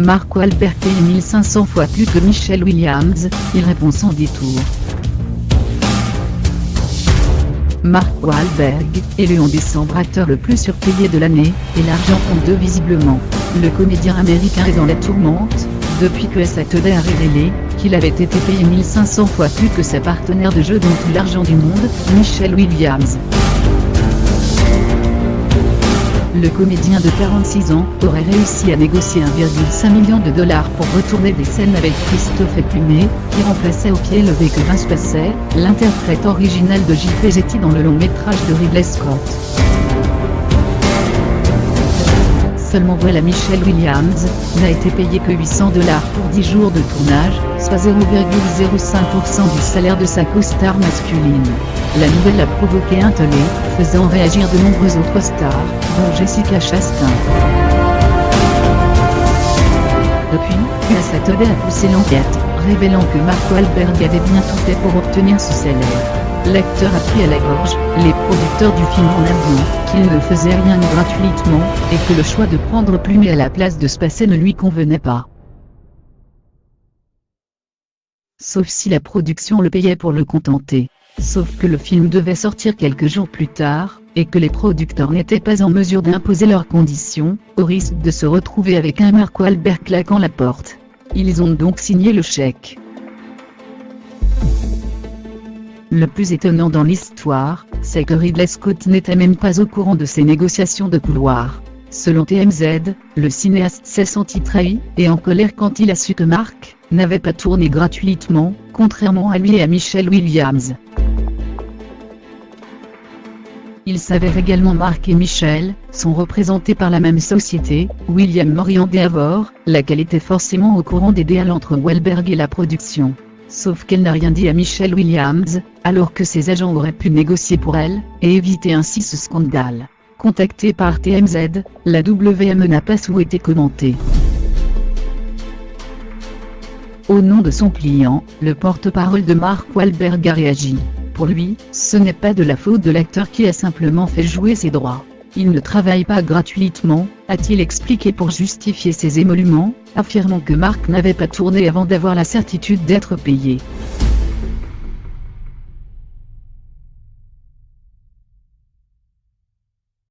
Mark Wahlberg paye 1500 fois plus que Michelle Williams, il répond sans détour. Mark Wahlberg, élu en décembre acteur le plus surpayé de l'année, et l'argent compte de visiblement. Le comédien américain est dans la tourmente, depuis que Saturday a révélé qu'il avait été payé 1500 fois plus que sa partenaire de jeu dont tout l'argent du monde, Michelle Williams. Le comédien de 46 ans aurait réussi à négocier 1,5 million de dollars pour retourner des scènes avec Christophe Plumet, qui remplaçait au pied levé que Vince Passait, l'interprète original de J.P. Getty dans le long métrage de Ridley Scott. Seulement voilà, Michelle Williams n'a été payée que 800 $ pour 10 jours de tournage, soit 0,05% du salaire de sa co-star masculine. La nouvelle a provoqué un tollé, faisant réagir de nombreuses autres stars, dont Jessica Chastain. Depuis, Saturday a poussé l'enquête, révélant que Mark Wahlberg avait bien tout fait pour obtenir ce salaire. L'acteur a pris à la gorge les producteurs du film en avouant qu'il ne faisait rien gratuitement, et que le choix de prendre Plumet à la place de Spacey ne lui convenait pas. Sauf si la production le payait pour le contenter. Sauf que le film devait sortir quelques jours plus tard, et que les producteurs n'étaient pas en mesure d'imposer leurs conditions, au risque de se retrouver avec un Mark Wahlberg claquant la porte. Ils ont donc signé le chèque. Le plus étonnant dans l'histoire, c'est que Ridley Scott n'était même pas au courant de ces négociations de couloir. Selon TMZ, le cinéaste s'est senti trahi et en colère quand il a su que Mark n'avait pas tourné gratuitement, contrairement à lui et à Michelle Williams. Il s'avère également Mark et Michelle sont représentés par la même société, William Morris & Devor, laquelle était forcément au courant des deals entre Wahlberg et la production. Sauf qu'elle n'a rien dit à Michelle Williams, alors que ses agents auraient pu négocier pour elle, et éviter ainsi ce scandale. Contactée par TMZ, la WM n'a pas souhaité commenter. Au nom de son client, le porte-parole de Mark Wahlberg a réagi. Pour lui, ce n'est pas de la faute de l'acteur qui a simplement fait jouer ses droits. Il ne travaille pas gratuitement, a-t-il expliqué pour justifier ses émoluments, affirmant que Mark n'avait pas tourné avant d'avoir la certitude d'être payé.